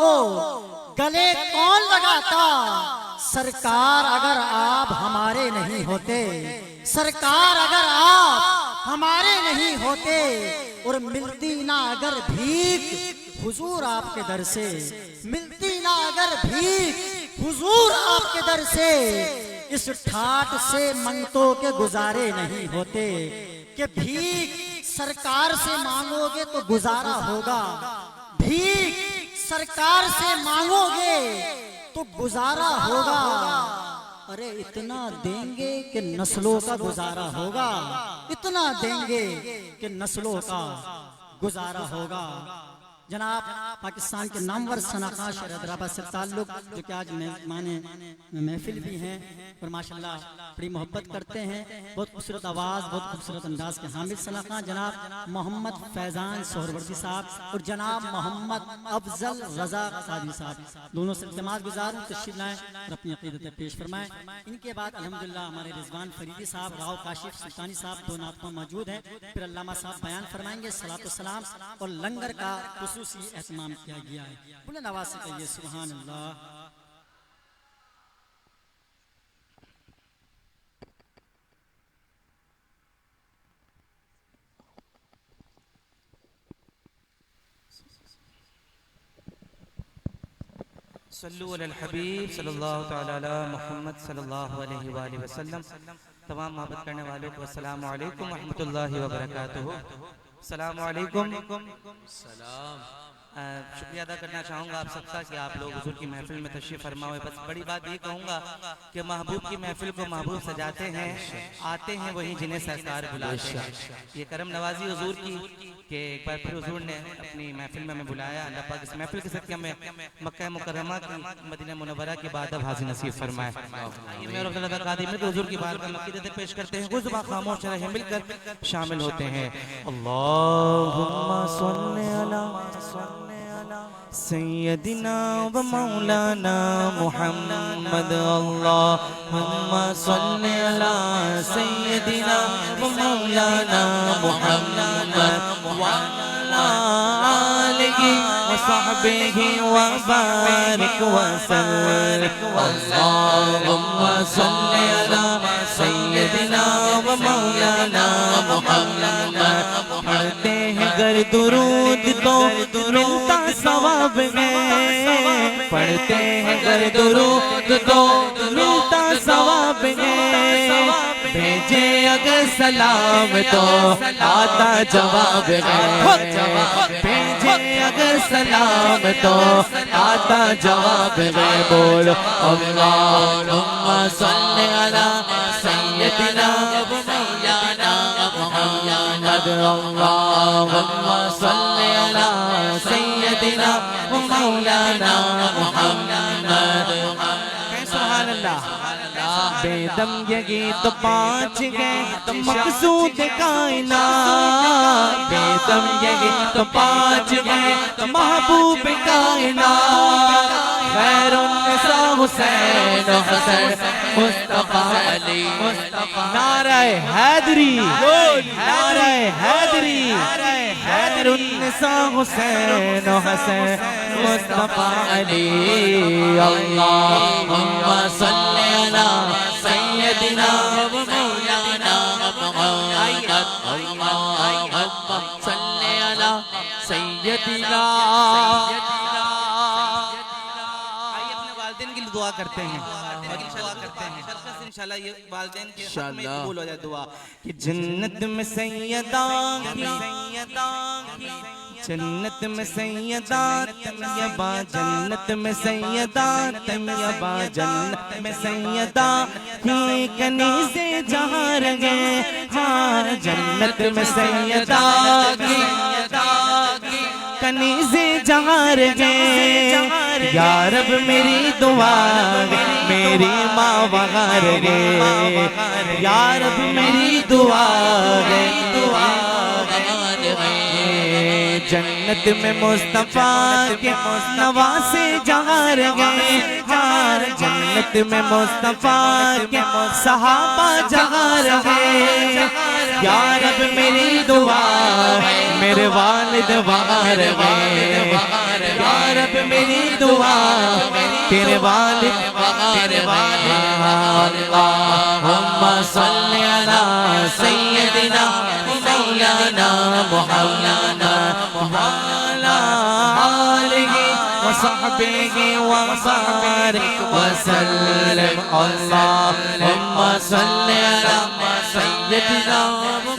को गले कौन लगाता। सरकार अगर आप हमारे नहीं होते, सरकार अगर आप हमारे नहीं होते, और मिलती ना अगर भीख हुजूर आपके दर से, मिलती ना अगर भीख हुजूर आपके दर से, इस ठाठ से मंगतों के गुजारे नहीं होते। कि भीख सरकार से मांगोगे तो गुजारा होगा, भीख सरकार से मांगोगे तो गुजारा होगा। अरे इतना देंगे कि नस्लों का गुजारा होगा, इतना देंगे कि नस्लों का गुजारा होगा। जनाब पाकिस्तान के नामवर सनाखा शहर हैदराबाद से ताल्लुक, जो कि आज मेहमाने महफिल भी हैं और माशाल्लाह बड़ी मोहब्बत करते हैं, बहुत खूबसूरत आवाज़, बहुत खूबसूरत अंदाज के हामिद सनाखा जनाब मोहम्मद फैज़ान सोहरवर्दी साहब और जनाब मोहम्मद अफजल रजा सादी साहब, दोनों से इल्तिमास गुजार हूँ तशरीफ लाएँ और अपनी अक़ीदत पेश फरमाएँ। इनके बाद अल्हम्दुलिल्लाह हमारे रिजवान फरीदी साहब, राव काशिफ सुल्तानी साहब, दो नातख़्वाह मौजूद हैं। फिर अल्लामा साहब बयान फरमाएंगे, सलातो सलाम और लंगर का खुसूसी एहतमाम किया गया है। बुलंद आवाज़ से कहिए सुभान अल्लाह। सल्लु अलल हबीब सल्लल्लाहु तआला अला मुहम्मद सल्लल्लाहु अलैहि वसल्लम। तमाम मोहब्बत करने वालों को अस्सलामु अलैकुम व रहमतुल्लाहि व बरकातुहू। अस्सलामु अलैकुम। शुक्रिया अदा करना चाहूँगा आप सबका कि आप लोग हुजूर की महफिल में तशरीफ़ फरमा हुए। बस बड़ी बात ये कहूँगा कि महबूब की महफिल को महबूब सजाते हैं, आते हैं वही जिन्हें सरकार बुलाते हैं। ये करम नवाजी हुजूर की कि एक बार फिर हुजूर ने अपनी महफिल में हमें बुलाया। अल्लाह पाक इस महफिल के सदक़े में मक्का मुकर्रमा की, मदीना मुनव्वरा की बात अब हाज़िर नसीब फरमाए। मैं और अब्दुल कादिर में हुजूर की बात का अक़ीदत पेश करते हैं, कुछ ज़ुबान खामोश रहे मिलकर शामिल होते हैं। अल्लाहुम्मा सल्ली अला सय्यदिना व मौलाना मुहम्मद। अल्लाहुम्मा सल्ली अला सय्यदिना व मौलाना मुहम्मद व अला आलिहि व सहबिहि व बारिक व सल्लिम। अल्लाहुम्मा सल्ली अला सय्यदिना व मौलाना मुहम्मद। पढ़ते हैं गर दुरूद तो मिलता सवाब है, पढ़ते हैं गर दुरूद तो मिलता सवाब है। भेजे अगर सलाम तो आता जवाब है, भेजे अगर सलाम तो आता जवाब है। बोलो अल्लाहुम्मा सल्ली अला सय्यदिना व मौलाना मुहम्मद। अल्लाहुम्मा सल्ली अला सय्यदिना व मौलाना मुहम्मद। सुभान अल्लाह। बेदम यही तो पाँच गए तो मकसूद कायनात, बेदम यही तो पाँच गए तो महबूब कायनात। खैरुन्निसा हुसैन हसन मुस्तफा अली। नारे हैदरी, नारे हैदरी। खैरुन्निसा हुसैन हसन मुस्तफा अली। अल्लाहुम्मा सल्ली अला सय्यदिना व मौलाना मुहम्मद। अल्लाहुम्मा सल्ली अला सय्यदिना। आइए अपने वालिदैन के लिए दुआ करते हैं, दुआ करते हैं इंशाल्लाह। ये वालिदैन के हक में कबूल हो जाए दुआ कि जन्नत में सैयदा की, जन्नत में सैयदा तैयबा, जन्नत में सैयदा तैयबा, जन्नत में सैयदा ही कनीज़े जहाँ रंगे। हाँ जन्नत में सैयदा की कनीज़े जहाँ रंगे। या रब मेरी दुआ मेरी माँ वहाँ रंगे। या रब मेरी दुआ जन्नत में मुस्तफा के नवासे जहाँ रहे। हाँ जन्नत में मुस्तफा के सहाबा जहाँ रहे। या रब मेरी दुआ मेरे वालिद वहाँ रहे। या रब मेरी दुआ तेरे वालिद तेरे वालिद अल्लाहुम्मा सल्ली अला सय्यदिना मौलाना मुहम्मद वअला आलिहि वसहबिहि वबारिक वसल्लम अल्लाहुम्मा सल्ली अला सय्यदिना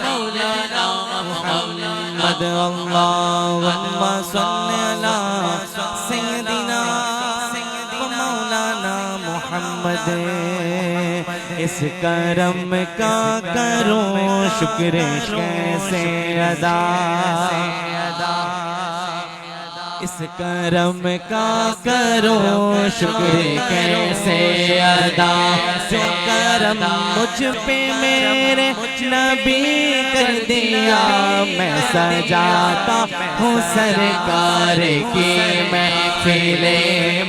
मौलाना मुहम्मद अल्लाहुम्मा सल्ली अला सय्यदिना मौलाना मुहम्मद। इस करम का करूं शुक्र कैसे अदा, इस करम का करूं शुक्र कैसे अदा, जो करम मुझ पे मेरे नबी कर दिया, मैं सजाता हूँ सरकार की महफिले,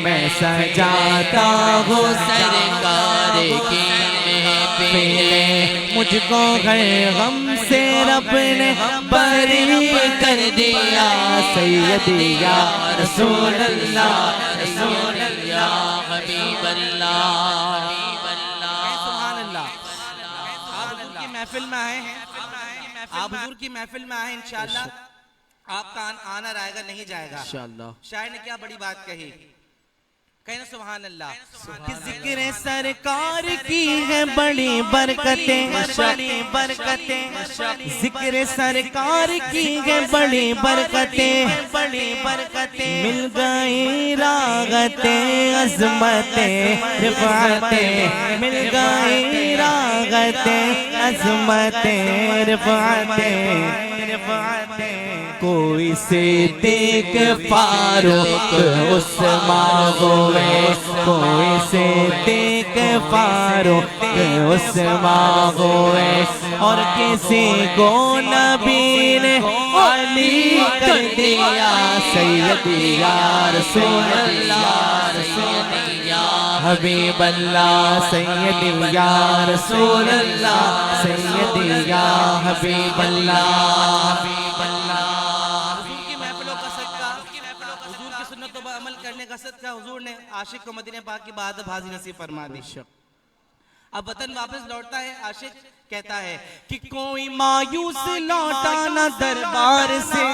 मैं सजाता हूँ सरकार की महफिले। मुझको गए गम से रब ने बरी कर दिया, सैयदी या रसूल अल्लाह रसूल अल्लाह हबीब अल्लाह। सुभान अल्लाह। आप हुजूर की महफिल में आए हैं, आप हुजूर की महफिल में आए, इंशाअल्लाह आपका आना रहेगा नहीं जाएगा इंशाअल्लाह। शायर ने क्या बड़ी बात कही, कहना सुभान अल्लाह कि जिक्र सरकार की है बड़ी बरकतें, बड़ी बरकतें, जिक्र सरकार की है बड़ी बरकतें, बड़ी बरकतें, मिल गई रागतें अज़मतें रिफ़ातें, मिल गई रागतें अज़मतें रिफ़ातें रिफ़ातें। कोई सिद्दीक़ फारूक उस्मान हुए, कोई सिद्दीक़ फारूक उस्मान हुए, और किसी को नबी ने अली कर दिया, सैयदी या रसूल अल्लाह सैयदी या हबीब अल्लाह, सैयदी या रसूल अल्लाह सैयदी या हबीब अल्लाह। अमल करने का सदका हुजूर ने आशिक को मदीने पाक की बात भाजी नसीब फरमा दी। अब वतन वापस लौटता है, आशिक कहता है कि कोई मायूस लौटा न दरबार से,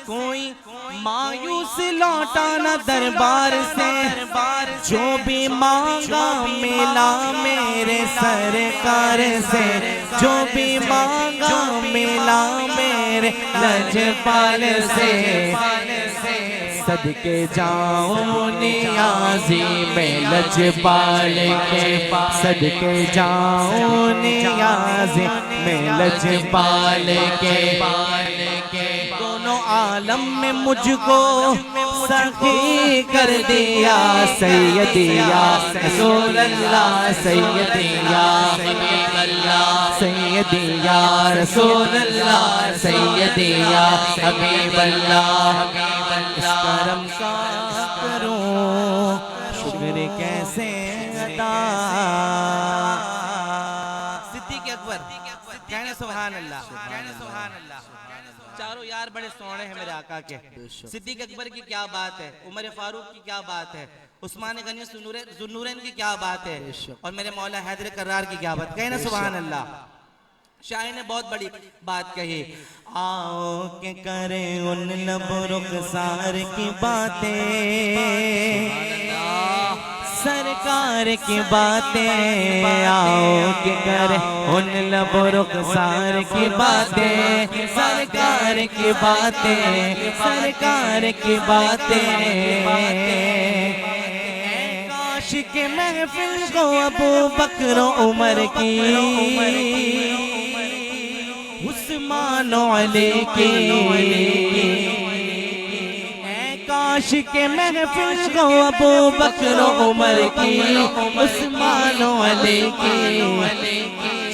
कोई मायूस लौटा न दरबार से, जो भी मांगा मिला मेरे सरकार से, जो भी मांगा मिला मेरे लजपाल से, सदके जाऊं नियाज़ी में लजपाल के, सदके जाऊं नियाज़ी में लजपाल के, दोनों आलम में मुझको सखी कर दिया, सैयदी या रसूल अल्लाह सैयदी या हबीब अल्लाह, सैयदी या रसूल अल्लाह सैयदी या हबीब अल्लाह। इस करम का करूं शुक्र कैसे अदा। सिद्दीक़ अकबर कहने सुभान अल्लाह, कहने सुभान अल्लाह। चारों यार बड़े सोने हैं मेरे आका के। सिद्दीक़ अकबर की क्या बात है, उमर फारूक की क्या बात है, उस्मान गनी ज़ुन्नूरैन की क्या बात है, और मेरे मौला हैदर कर्रार की क्या बात, कहना सुभान अल्लाह। शायर ने बहुत बड़ी बात कही, आओ के करें उन लब रुखसार की बातें, सरकार की बातें, आओ के करें उन लब रुखसार की बातें, सरकार की बातें, सरकार की बातें। काश के महफिल को अबू बकर उमर की, उस्मान अली की, काश के महफिल को अबू बकर उमर की, उस्मान अली की।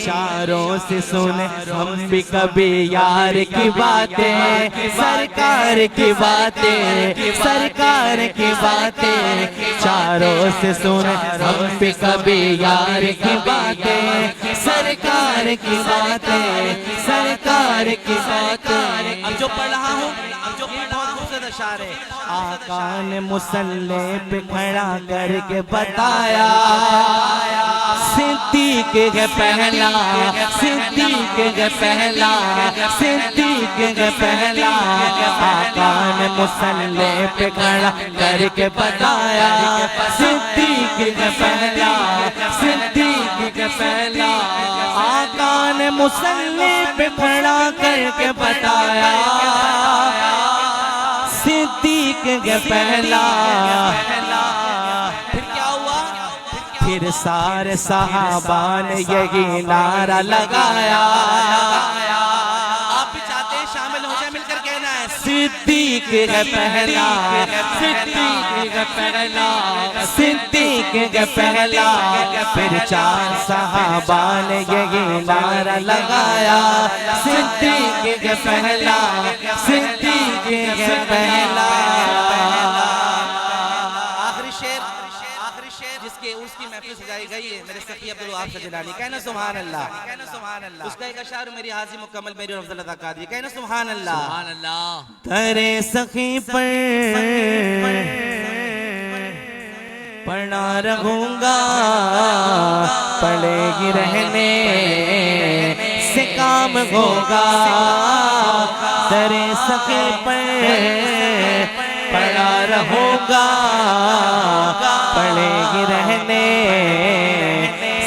चारों से सुने हम भी कभी यार की बातें, सरकार की बातें, सरकार की बातें। चारों से सुने हम भी कभी यार की बातें, सरकार की बातें, सरकार की बातें। अब जो पढ़ रहा हूँ, अब जो बहुत खूबसूरत इशारे। आका ने मुसल्ले पे खड़ा करके बताया, सिद्दीक के पहला, सिद्दीक के पहला, सिद्दीक के पहला। आका ने मुसल्ले पे खड़ा करके बताया, सिद्दीक के पहला, सिद्दीक के पहला। आका ने मुसल्ले पे खड़ा करके बताया, सिद्दीक के पहला। फिर क्या हुआ? फिर सारे सहाबा ने यही नारा लगाया। आप भी चाहते हैं शामिल हो जाए, मिलकर कहना है, सिद्दीक के पहला, सिद्दीक के पहला, सिद्दीक के पहला। फिर चार सहाबा ने यही नारा लगाया, सिद्दीक के पहला, सिद्दीक के पहला। आखिरी शेर, आखिरी शेर जिसके उसकी महफिल सजाई गई है मेरे सखी अब्दुल वहाब सजलानी, कहना सुभान अल्लाह, कहना सुभान अल्लाह। उसका एक अशार मेरी हाजिर मुकम्मल मेरी अफजल अता कादरी, कहना सुभान अल्लाह, सुभान अल्लाह। तेरे सखी पर पढ़ा रहूंगा, पड़ेगी रहने से काम होगा। तेरे सखी पर पड़ा रहूंगा, पड़ेगी रहने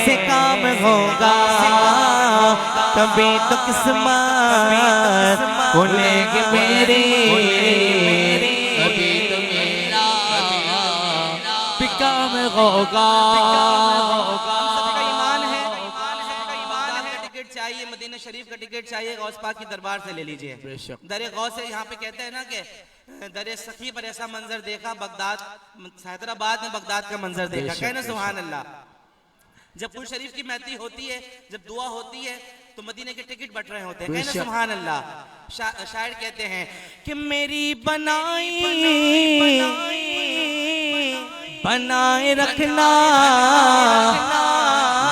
से काम होगा। कभी तो किस्मत खुलेगी मेरी, कभी तो मेरा भी काम होगा। चाहिए मदीना शरीफ का टिकट चाहिए, गौस पाक की दरबार से ले लीजिए। दरे गौस से यहाँ पे कहते हैं ना कि दरे सखी पर ऐसा मंजर देखा, बगदाद हैदराबाद में बगदाद का मंजर देखा, कहना सुभान अल्लाह। जब कुल शरीफ की महती होती है, जब दुआ होती है तो मदीने के टिकट बट रहे होते हैं, कहना सुभान अल्लाह। शायर कहते हैं कि मेरी बनाए रखना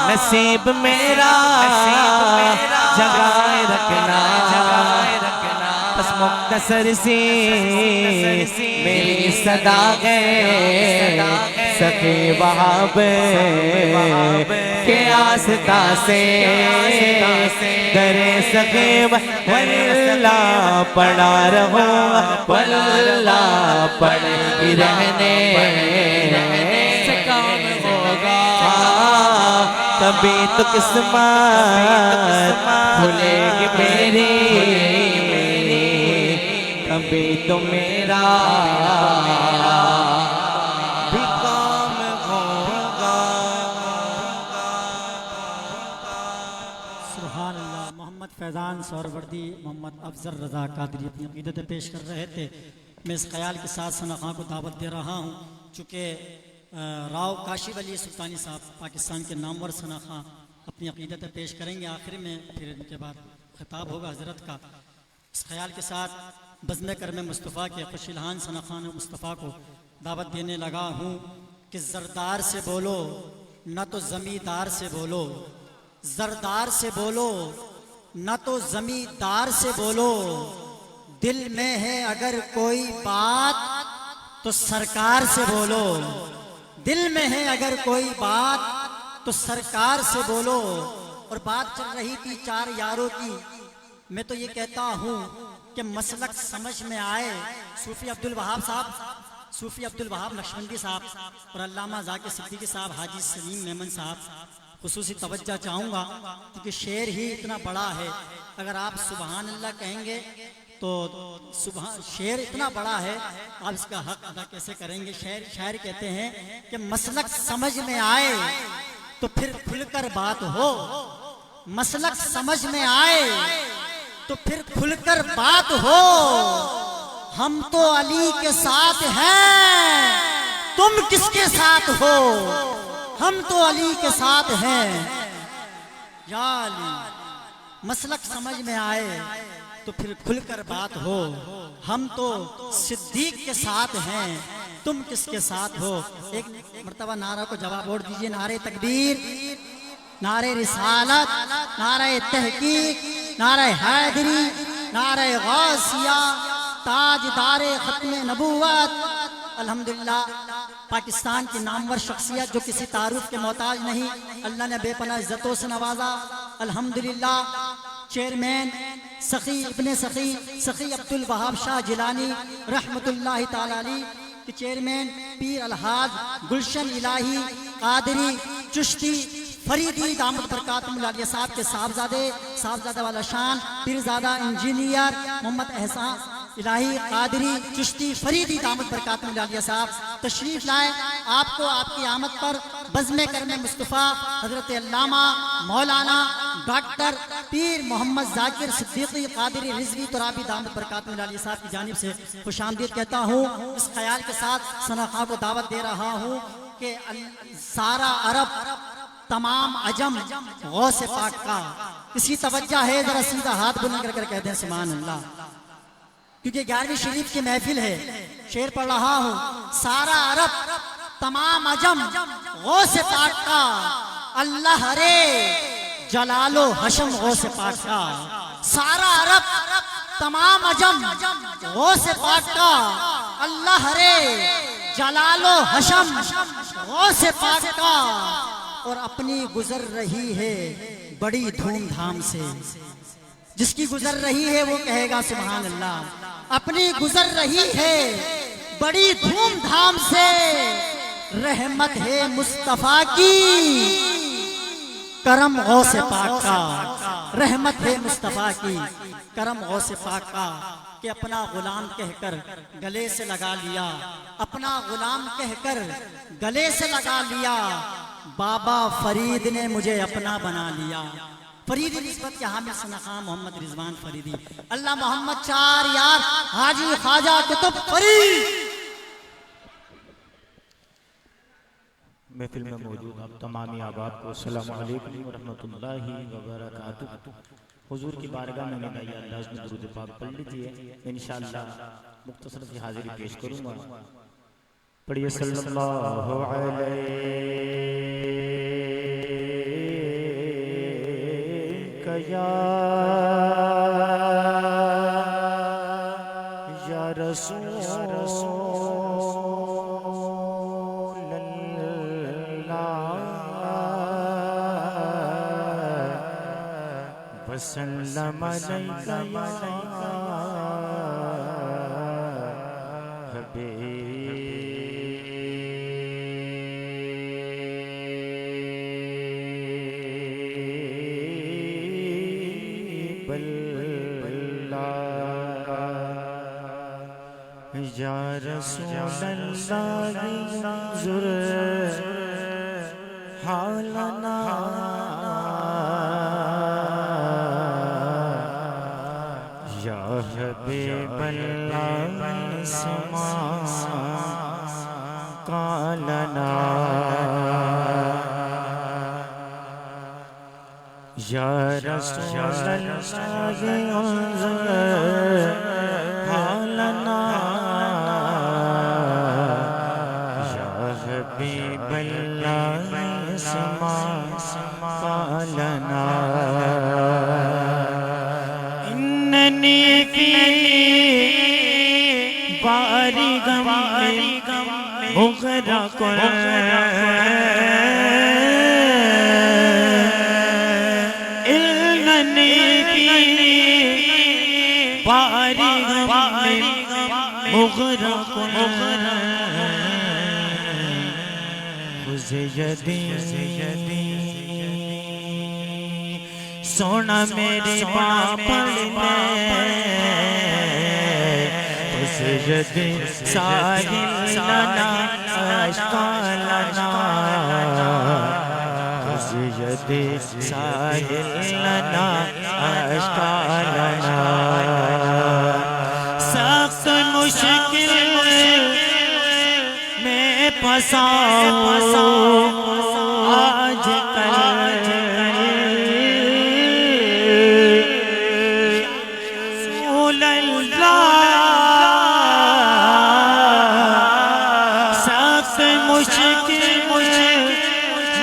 नसीब मेरा, जगाए रखना। बस मुख्तसर सी मेरी सदा है, सखी वहाब के आस्था से। दरे सखी वल्ला पड़ा रहो, वल्ला पड़ेगी रहने से काम होगा। कभी तो किस्मत खुलेगी मेरी, कभी तो मेरा भी काम होगा। सुभान अल्लाह। मोहम्मद फैज़ान सौरवर्दी, मोहम्मद अफजल रज़ा कादरी अपनी अक़ीदत पेश कर रहे थे। मैं इस ख्याल के साथ सना खां को दावत दे रहा हूँ, चूँकि राव काशिफ अली सुल्तानी साहब पाकिस्तान के नामवर सना खां अपनी अक़ीदत पेश करेंगे आखिर में, फिर इनके बाद खिताब होगा हज़रत का। इस ख्याल के साथ बज़्म करम मुस्तफ़ा के खुशिलहान सना खान मुस्तफ़ा को दावत देने लगा हूँ कि ज़रदार से बोलो न तो ज़मींदार से बोलो, ज़रदार से बोलो न तो ज़मींदार से बोलो। दिल में है अगर कोई बात तो सरकार से बोलो, दिल में है अगर कोई बात तो सरकार से बोलो। और बात चल रही थी चार यारों की, मैं तो ये कहता हूँ कि मसलक समझ में आए। सूफी अब्दुल वहाब साहब, सूफी अब्दुल वहाब नक्शबंदी साहब और अल्लामा ज़ाकिर सिद्दीकी साहब, हाजी सलीम मेमन साहब खुसूसी तवज्जो चाहूँगा, क्योंकि शेर ही इतना बड़ा है। अगर आप सुबहान अल्लाह कहेंगे तो सुबह शेर इतना बड़ा है, आप इसका हक अदा कैसे करेंगे। शायर कहते हैं कि मसलक समझ में आए तो फिर खुलकर बात हो, मसलक समझ में आए तो फिर खुलकर बात हो। हम तो अली के साथ हैं, तुम किसके साथ हो। हम तो अली के साथ हैं या अली। मसलक समझ में आए तो फिर खुलकर बात हो। हम तो सिद्दीक के साथ हैं, तुम किसके साथ हो। एक मर्तबा नारा को जवाब और दीजिए। नारे तकबीर, नारे रिसालत, नारे तहकीक, नारे हैदरी, नारे गौसिया, ताजदारे खत्म नबूवत। अल्हम्दुलिल्लाह पाकिस्तान की नामवर शख्सियत जो किसी तारुफ के मोहताज नहीं, अल्लाह ने बेपनाह इज्जतों से नवाजा। अल्हम्दुलिल्लाह चेयरमैन सखी इब्ने सखी अब्दुल वहाब शाह जिलानी रहमतुल्लाहि ताला अलैह के चेयरमैन पीर अलहाज गुलशन इलाही कादरी चिश्ती फरीदी दामद बरकातुहुल आलिया साहब के साहबजादा वाला शान पीरजादा इंजीनियर मोहम्मद एहसान इलाही कादरी चिश्ती फरीदी दामद बरकातुहुल आलिया साहब तशरीफ लाए। आपको आपकी आमद पर बज़्म करम मुस्तफ़ा हज़रत अल्लामा मौलाना डॉक्टर पीर मोहम्मद जाकिर सिद्दीकी कादरी रिजवी तुराबी दामद बरकातुहुल आलिया साहब की जानिब से खुशामदीद कहता हूँ। इस ख्याल के साथ सनाखा को दावत दे रहा हूँ कि सारा अरब तमाम अजम गौस पाक का इसी तवज्जो है, जरा सीधा हाथ बुलंद कर कर कहते हैं सुभान अल्लाह, क्योंकि 11वीं शरीफ की महफिल है। शेर पढ़ रहा हूँ, सारा अरब तमाम अजम गौस पाक का अल्लाह रे जलालो हशम गौस पाक का। सारा अरब तमाम अजम गौस पाक का अल्लाह रे जलालो हशम गौस पाक का। और अपनी गुजर रही है बड़ी धूमधाम से, जिसकी गुजर रही है वो कहेगा सुभान अल्लाह। अपनी गुजर रही है बड़ी धूमधाम से, रहमत है मुस्तफा की करम गौसे पाक का। रहमत है मुस्तफा की करम गौसे पाक का कि अपना गुलाम कहकर गले से लगा लिया, अपना गुलाम कहकर गले से लगा लिया। बाबा फरीद ने मुझे अपना बना लिया। फरीदी निस्बत के हामिल सनखा मोहम्मद रिजवान फरीदी, अल्लाह मोहम्मद चार यार हाजी ख्वाजा कुतुब फरीद। महफिल में मौजूद आप तमामी आबाद को अस्सलामु अलैकुम व रहमतुल्लाहि व बरकातुहू। हुजूर की बारगाह में निगाह अंदाज में दुरूद पाक पढ़ लीजिए। इंशाअल्लाह मुख्तसर सी हाजिरी पेश करूंगा। पढ़िए सल्लल्लाहु अलैहि या रसूल वसल्लम अलैका या रसूलल्लाह ज़ुर हालना या हबीबल्लाह समा कालना या रसूलल्लाह ज़ुर हालना इन्ननी फी बारी गम मुग़रक़ इन्ननी फी बारी गम मुग़रक़ यदी सोना मेरे बापड़ उस यदी साहिल लना अश्कालना उस यदी साहिल लना अश्कालना सख्त मुश्किल में फंसाओ आज कल सख्त मुश्किल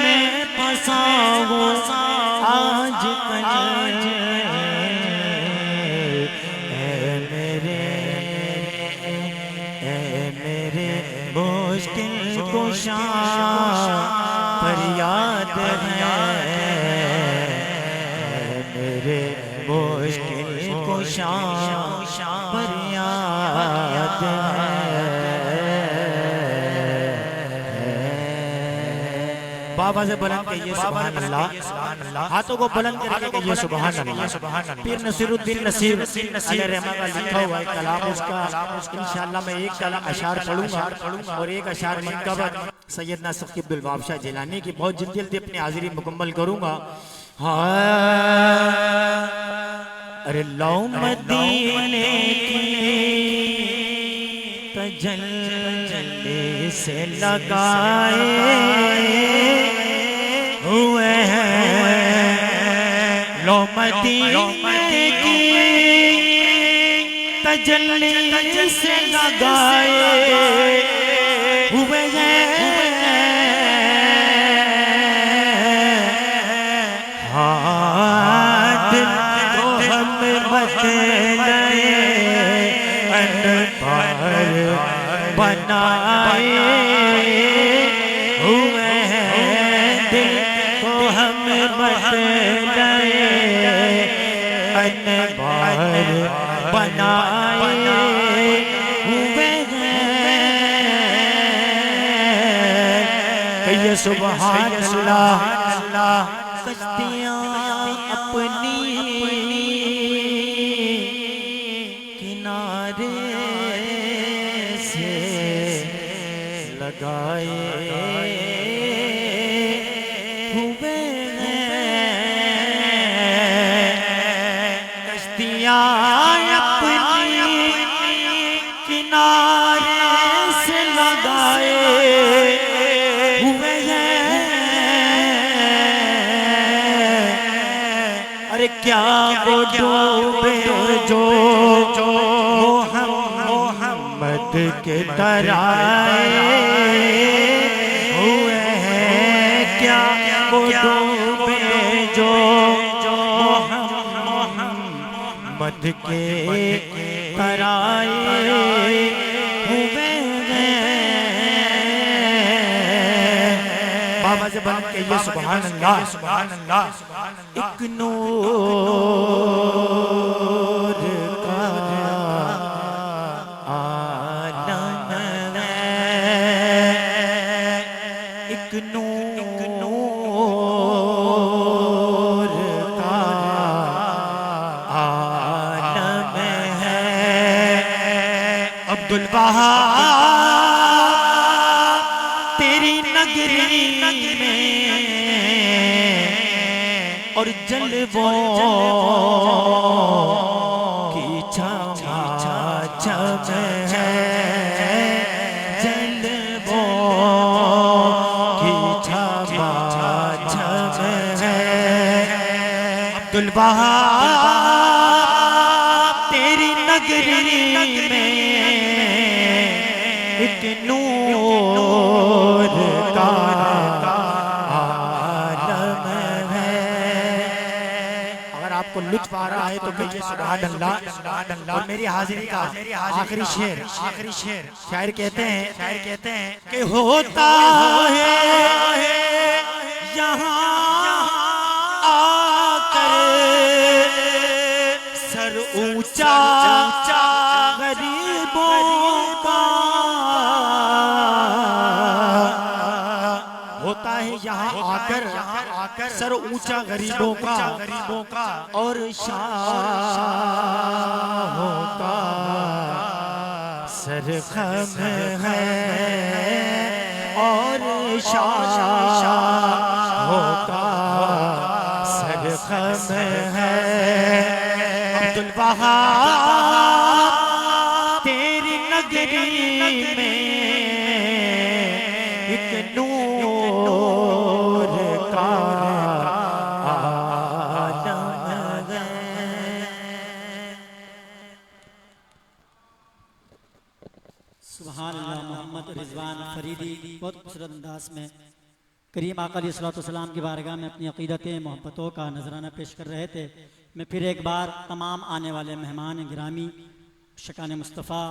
में फंसाओ आज कल। मेरे मुश्किल कुशा फरियाद है, मेरे मुश्किल कुशा फरियाद है। बाबा से बुलंद कहिए सुभान अल्लाह, हाथों को बुलंद करके कहिए सुभान अल्लाह। पीर नसीरुद्दीन नसीर अलैहि रहमा का लिखा हुआ है कलाम, उसका इंशाअल्लाह मैं एक कलाम अशार पढ़ूंगा और एक अशार मनकबत सैयदना सखी अब्दुल बादशाह जिलानी की बहुत जल्दी जल्दी अपनी हाजिरी मुकम्मल करूंगा। हाँ अरे लो मदीने की तजल्ली से लगाए हुए हैं, लो मदीने की तजल्ली से लगाए हुए हैं, हाँ दिल को हम बदलाए अनपार बनाए हुए हैं, दिल को हम बदलाए अनपार बनाए हुए हैं। कहिए सुभान अल्लाह। कश्तियाँ अपनी किनारे से लगाए हुए हैं, कश्तियाँ अपनी किनारे से लगाए हुए हैं। अरे क्या वो डूबे जो मोहम्मद के तराए हुए हैं, क्या वो डूबे जो मोहम्मद के तराए हुए हैं। बाबा से बन के ये सुभान अल्लाह, सुभान अल्लाह। एक नूर का आलम है, एक नूर का आलम है, अब्दुल वहाब तेरी नगरी में और जलवों की छम है, जलवों की छम है, अब्दुल वहाब तेरी नगरी में एक नूर का आलम है। अगर आपको लुत्फ आ रहा है तो कहिए सुभान अल्लाह। और मेरी हाजिरी का आखिरी शेर शायर कहते हैं कि होता है यहाँ आकर सर ऊंचा गरीबों का, होता है यहाँ आकर सर ऊंचा गरीबों का और शाहों का सर खम है, और शाहों का सर खम है। अब्दुल वहाब तेरी नगरी में एक नूर का आलम है। सुभान अल्लाह। मोहम्मद रिजवान फरीदी बहुत खूबसूरत अंदाज में करीम आका अलैहिस्सलाम की बारगाह में अपनी अक़ीदतें मोहब्बतों का नजराना पेश कर रहे थे। मैं फिर एक बार तमाम आने वाले मेहमान गिरामी शकान मुस्तफ़ा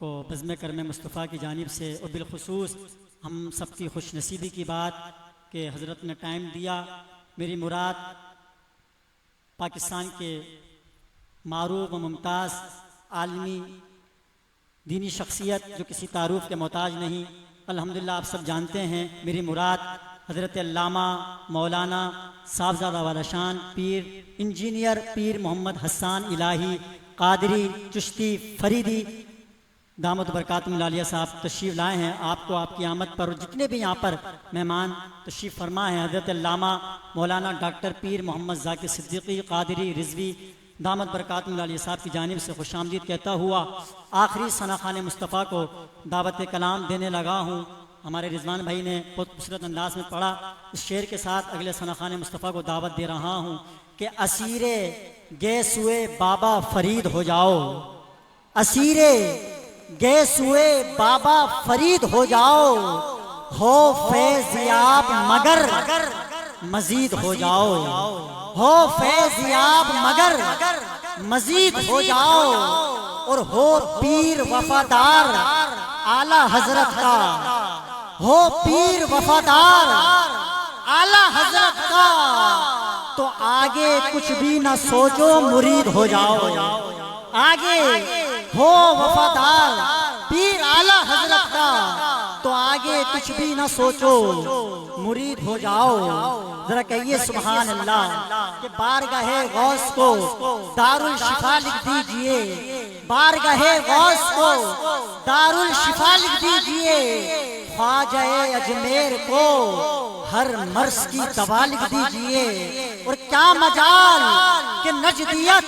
को बज़्म करम मुस्तफ़ा की जानिब से और बिलखुसूस हम सबकी खुश नसीबी की बात कि हज़रत ने टाइम दिया। मेरी मुराद पाकिस्तान के मारूफ व मुमताज़ आलमी दीनी शख्सियत जो किसी तारुफ के मोहताज नहीं, अल्हम्दुलिल्लाह आप सब जानते हैं मेरी मुराद हज़रत अल्लामा मौलाना साहबज़ादा वाला शान पीर इंजीनियर पीर मोहम्मद हसन इलाही कादरी चिश्ती फरीदी दामद बरकातुहू आलिया साहब तशरीफ़ लाए हैं। आपको आपकी आमद पर और जितने भी यहाँ पर मेहमान तशरीफ़ फरमा हैं हज़रत अल्लामा मौलाना डॉक्टर पीर मोहम्मद ज़ाकिर सिद्दीकी कादरी रिजवी दामद बरकातुहू आलिया साहब की जानिब से खुशामदीद कहता हुआ आखिरी सना खान मुस्तफ़ा को दावत कलाम देने लगा हूँ। हमारे रिजवान भाई ने बहुत खूबसूरत अंदाज में पढ़ा। इस शेर के साथ अगले सना खान मुस्तफ़ा को दावत दे रहा हूँ कि असीरे गैसुए बाबा फरीद हो जाओ, असीरे गैसुए बाबा फरीद हो जाओ, हो फैज़याब मगर मजीद हो जाओ, हो फैज़याब मगर मजीद हो जाओ, और हो पीर वफादार आला हजरत का, हो पीर वफादार आला हजरत का, तो आगे कुछ भी ना सोचो मुरीद हो जाओ, आगे हो वफादार पीर आला हजरत का, तो आगे कुछ भी ना सोचो मुरीद हो जाओ। जरा कहिए सुभान अल्लाह कि बारगाहे गौस को दारुल शिफा लिख दीजिए, बारगाहे गौस को दारुल शिफा लिख दीजिए, ख्वाजाए अजमेर को हर मर्ज की दवा लिख दीजिए। और क्या मजाल कि नजदियत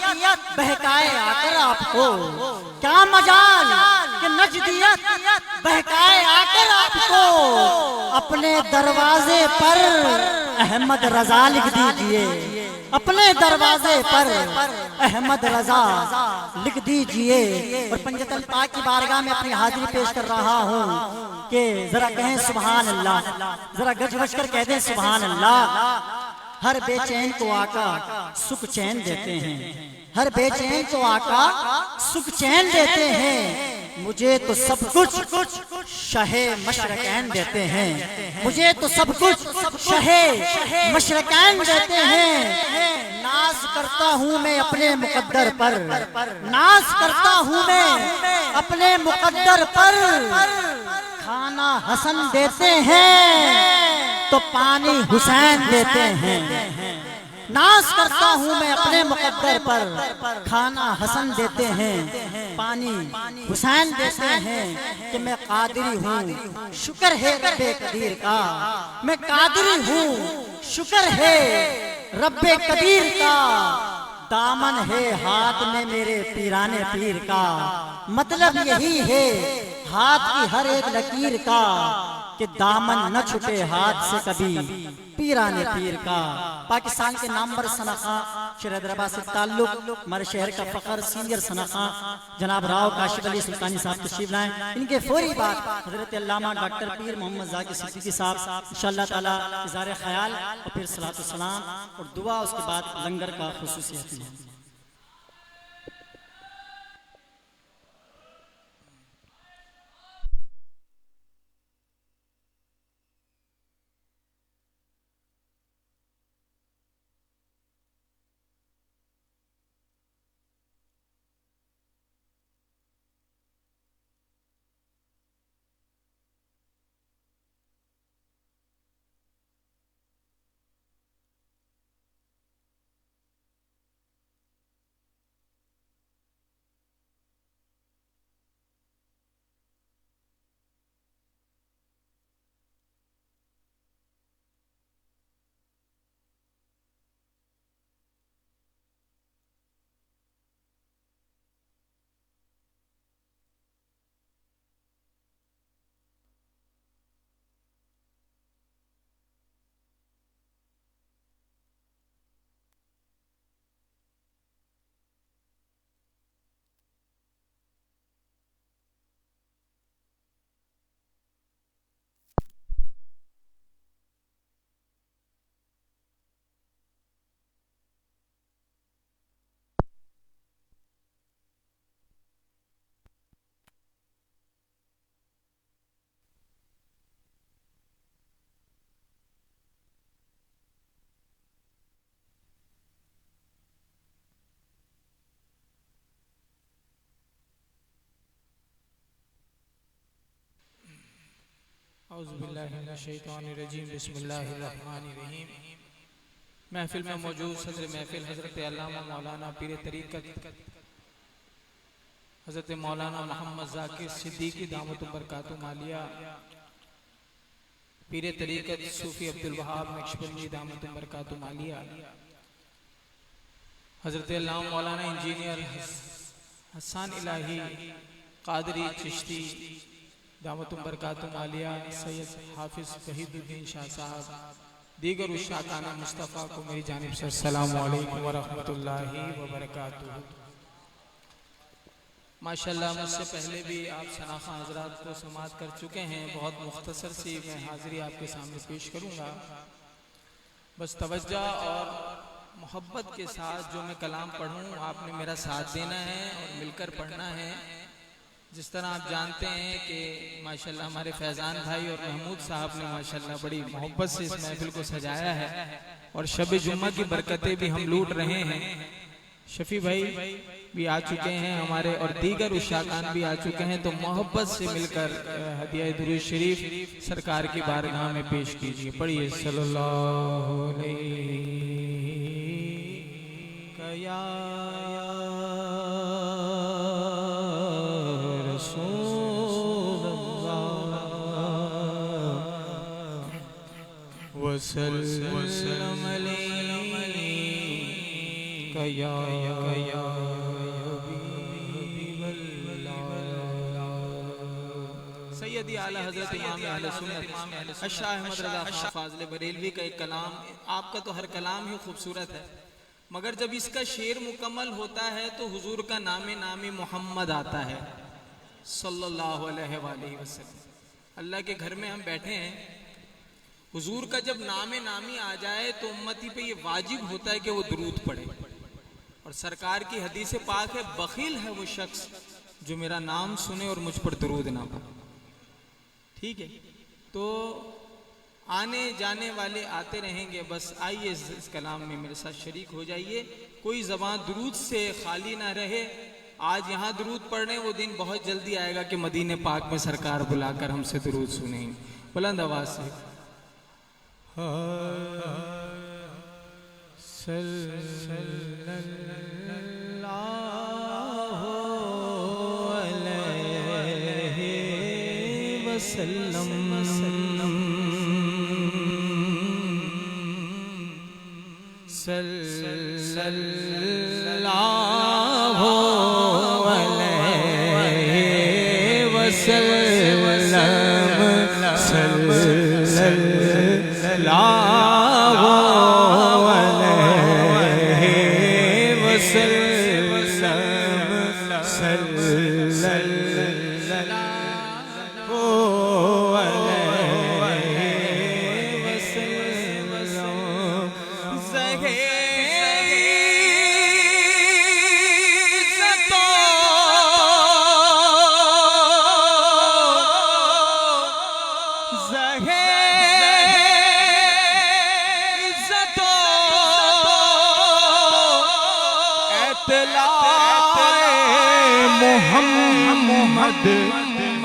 बहकाए आकर आपको, क्या मजाल कि नजदियत बहकाए आकर आपको, अपने दरवाजे पर अहमद रजा लिख दीजिए, अपने दरवाजे पर अहमद रजा लिख दीजिए। और पंजतल पाक की बारगाह में अपनी हाजिरी पेश कर रहा हूँ कि जरा कहें सुभान अल्लाह, जरा गज गज कर कह दें सुभान अल्लाह। हर बेचैन को आका सुख चैन देते हैं, हर बेचैन को आका सुख चैन देते हैं, मुझे तो सब कुछ शहे मशरकैन देते हैं, मुझे तो सब कुछ शहे मशरकैन देते हैं। नाज करता हूँ मैं अपने मुकद्दर पर, नाज करता हूँ मैं अपने मुकद्दर पर, खाना हसन देते हैं तो पानी हुसैन देते हैं। नाज करता हूँ मैं अपने मुकद्दर पर, खाना हसन देते हैं पानी हुसैन देते हैं। कि मैं कादिरी हूँ शुक्र है रब्बे कदीर का, मैं कादिरी हूँ शुक्र है रब्बे कदीर का, दामन है हाथ में मेरे पीराने पीर का। मतलब यही है हाथ की हर एक लकीर का कि दामन न छूटे हाथ से कभी पीराने पीर का। पाकिस्तान के नामवर सनखा शेर हैदराबाद से ताल्लुक, हमारे शहर का फखर सीनियर सनखा जनाब राव काशिफ अली सुल्तानी साहब तशरीफ लाएं। इनके फौरी बाद हजरत अल्लामा डॉक्टर पीर मोहम्मद ज़ाकिर सिद्दीकी साहब इंशाअल्लाह ताला इज़हार ख्याल और फिर सलातो सलाम और दुआ, उसके बाद लंगर का खुसूसियत है। औज़ुबिल्लाहिमिनश्शैतानिर्रजीम बिस्मिल्लाहिर्रहमानिर्रहीम। महफिल में मौजूद सदर महफिल हज़रत अल्लामा मौलाना पीर तरीक़त हज़रत मौलाना मोहम्मद ज़ाकिर सिद्दीकी दामत बरकातुहु आलिया, पीर तरीक़त सूफ़ी अब्दुल वहाब नक्शबंदी दामत बरकातुहु आलिया, हज़रत अल्लामा मौलाना इंजीनियर हसन इलाही कादरी चिश्ती दामत बरकातुहु आलिया, सैयद हाफिज वहीदुद्दीन शाह साहब, दीगर उशाकाना मुस्तफ़ा को मेरी जानिब से अस्सलामु अलैकुम व रहमतुल्लाहि व बरकातुहू। माशाल्लाह मुझसे पहले भी आप शनाख़ा हज़रात को समाअत कर चुके हैं। बहुत मुख्तसर सी मैं हाज़िरी आपके सामने पेश करूँगा। बस तवज्जो और मोहब्बत के साथ जो मैं कलाम पढ़ूँ आपने मेरा साथ देना है और मिलकर पढ़ना है। जिस तरह आप जानते हैं कि माशाल्लाह हमारे फैज़ान भाई और महमूद साहब ने माशाल्लाह बड़ी मोहब्बत से इस महफिल को सजाया है और शब जुम्मा की बरकतें भी हम लूट रहे हैं। शफी भाई भी आ चुके हैं हमारे और दीगर उशाकान भी आ चुके हैं, तो मोहब्बत से मिलकर हदिया दुरूद शरीफ सरकार की बारगाह में पेश कीजिए। पढ़िए सल्लल्लाहु अलैहि वसल्लम अलैका या सैयदी आला हज़रत इमाम अहले सुन्नत अशा अहमद रज़ा खां फाज़िल बरेलवी का एक कलाम। आपका तो हर कलाम ही खूबसूरत है, मगर जब इसका शेर मुकम्मल होता है तो हुजूर का नामी मोहम्मद आता है सल्लल्लाहु अलैहि वसल्लम। अल्लाह के घर में हम बैठे हैं, हुजूर का जब नामी आ जाए तो उम्मती पे ये वाजिब होता है कि वो दुरूद पढ़े। और सरकार की हदीस पाक है, बखील है वो शख्स जो मेरा नाम सुने और मुझ पर दुरूद ना पढ़े। ठीक है, तो आने जाने वाले आते रहेंगे, बस आइए इस कलाम में मेरे साथ शरीक हो जाइए। कोई ज़बान दुरूद से खाली ना रहे। आज यहाँ दुरूद पढ़ने, वो दिन बहुत जल्दी आएगा कि मदीने पाक में सरकार बुलाकर हमसे दुरूद सुनेंगे बुलंद आवाज से।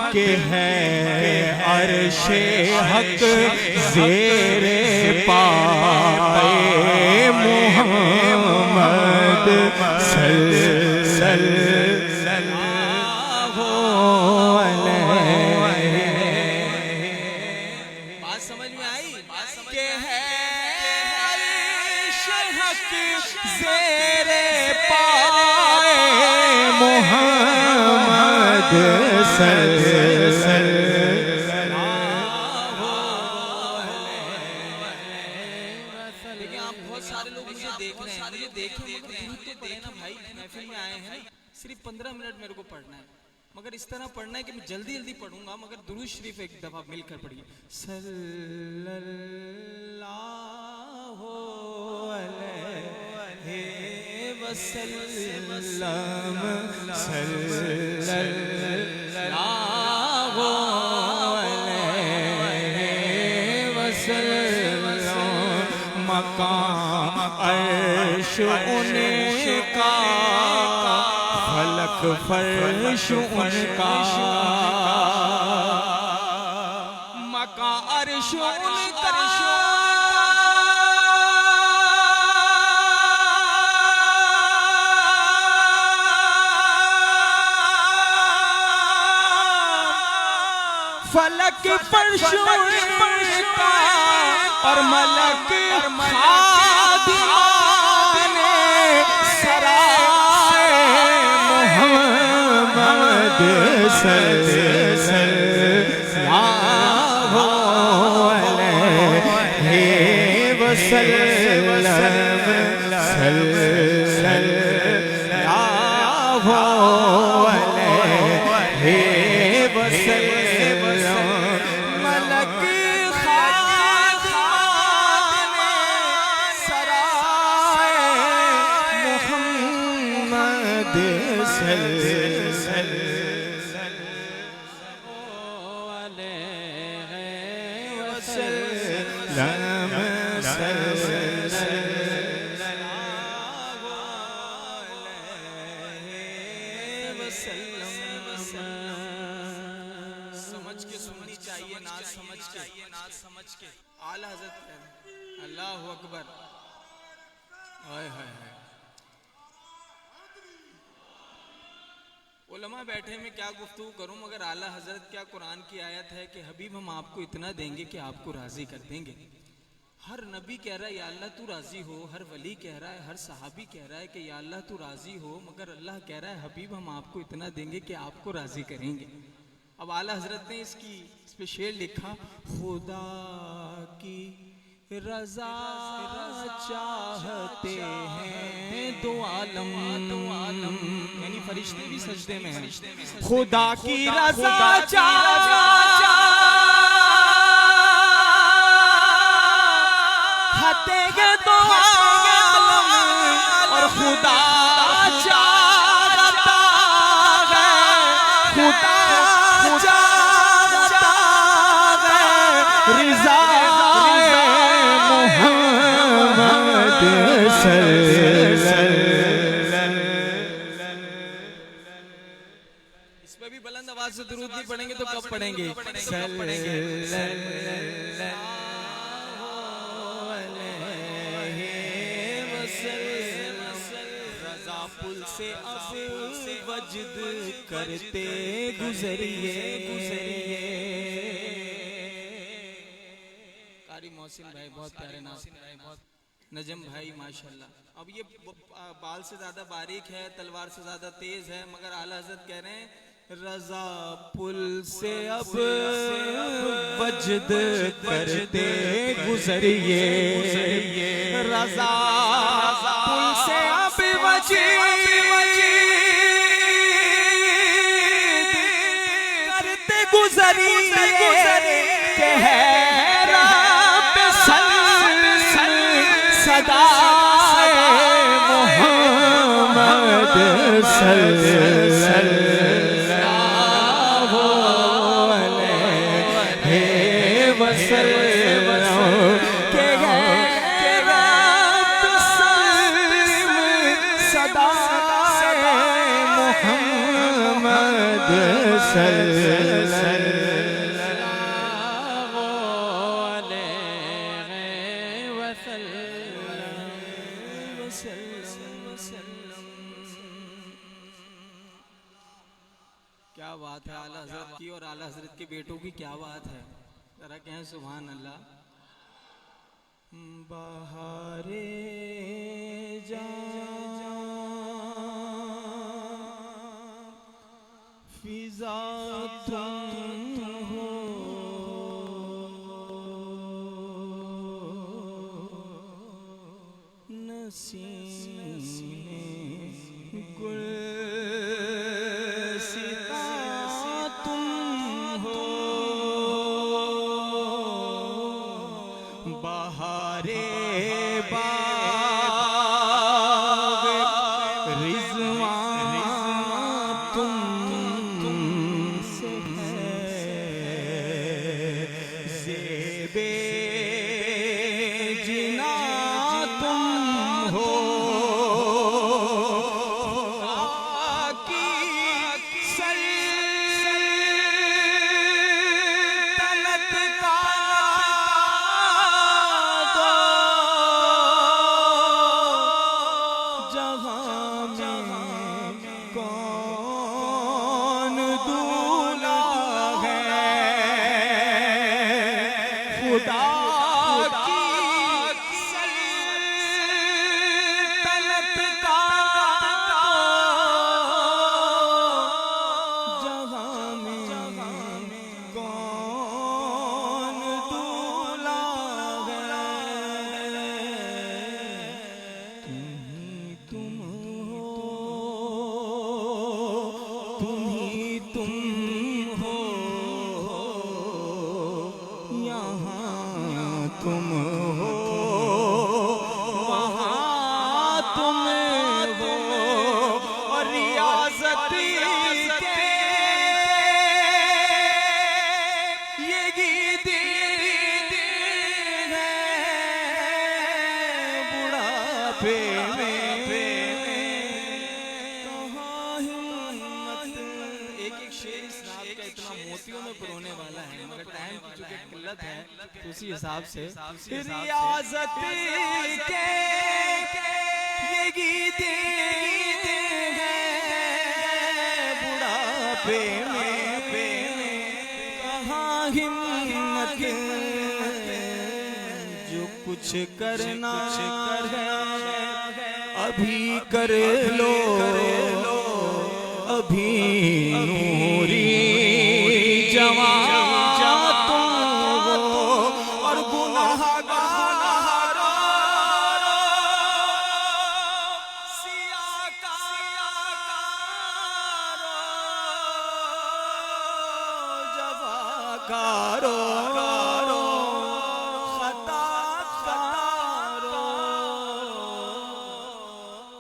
के है अर्शे हक ज़ेरे पाए मोहम्मद सल्लल्लाहु अलैहि। बात समझ में आई के है अर्शे हक ज़ेरे पाए मोहम्मद देखिए आप बहुत सारे लोग मुझे देख रहे हैं, मुझे देखें तो देना भाई, महफिल में आए हैं, सिर्फ 15 मिनट मेरे को पढ़ना है, मगर इस तरह पढ़ना है कि मैं जल्दी जल्दी पढ़ूंगा, मगर दुरूद शरीफ एक दफा मिलकर पढ़िए। सल्लल्लाहु अलैहि वसल्लम सल्लल्लाहु अलैहि वसल्लम। मकाम अर्श उनका, फलक फर्श उनका, मकाम अर्शों का फलक फर्शों का और मलक खादिमाने सराय मोहम्मद सल्लल्लाहु अलैहि वसल्लम सल्लल्लाहु अलैहि वसल्लम समझ के सुननी चाहिए, ना समझ के आला हज़रत अल्लाह अकबर। हाय हाय हाय। उलमा बैठे में क्या गुफ्तगू करूं, मगर आला हजरत क्या कुरान की आयत है कि हबीब हम आपको इतना देंगे कि आपको राजी कर देंगे। हर नबी कह रहा है या अल्लाह तू राजी हो, हर वली कह रहा है, हर सहाबी कह रहा है कि या अल्लाह तू राजी हो, मगर अल्लाह कह रहा है हबीब हम आपको इतना देंगे कि आपको राजी करेंगे। अब आला हजरत ने इस पे शेर लिखा, खुदा की रजा चाहते हैं दो आलम, यानी फरिश्ते भी सजदे में हैं। खुदा की रजा चाहते हैं दो आलम और खुदा चाहता है, खुदा चाहता है रिजा इस पे भी बुलंद आवाज से दुरूद नहीं पढ़ेंगे तो कब पढ़ेंगे? रज़ा पुल से अब वजद करते गुजरिए। कारी मोहसिन भाई बहुत प्यारे नाम, नजम भाई माशाल्लाह। अब ये बाल से ज्यादा बारीक है, तलवार से ज्यादा तेज है, मगर आला हज़रत कह रहे हैं रजा पुल से अब वजद करते गुजरिए। रजा पुल से अब वजद करते गुजरिए के है मोहम्मद सल्लल्लाहु अलैहि वसल्लम के सदा मोहम्मद सल्लल्लाहु क्या बात है आला हज़रत की और आला हज़रत के बेटों की क्या बात है, जरा कहें सुभान अल्लाह। बहारे जा फिजा तुम हो, नसीमे गुल तुम हो वहाँ तुम हो, और रियासत के ये गीत है बुढ़ापे में कहाँ हिम्मत। एक एक शेर इस नात का इतना मोतियों में पिरोने वाला है, मगर टाइम की चूंकि किल्लत है तो उसी हिसाब से रियासत के ये गीत है बुढ़ापे में कहाँ हिम्मत। जो कुछ करना है अभी कर लो, अभी नूरी जवान तुम हो, और गुनाहगारों सियाकारों जवाकारों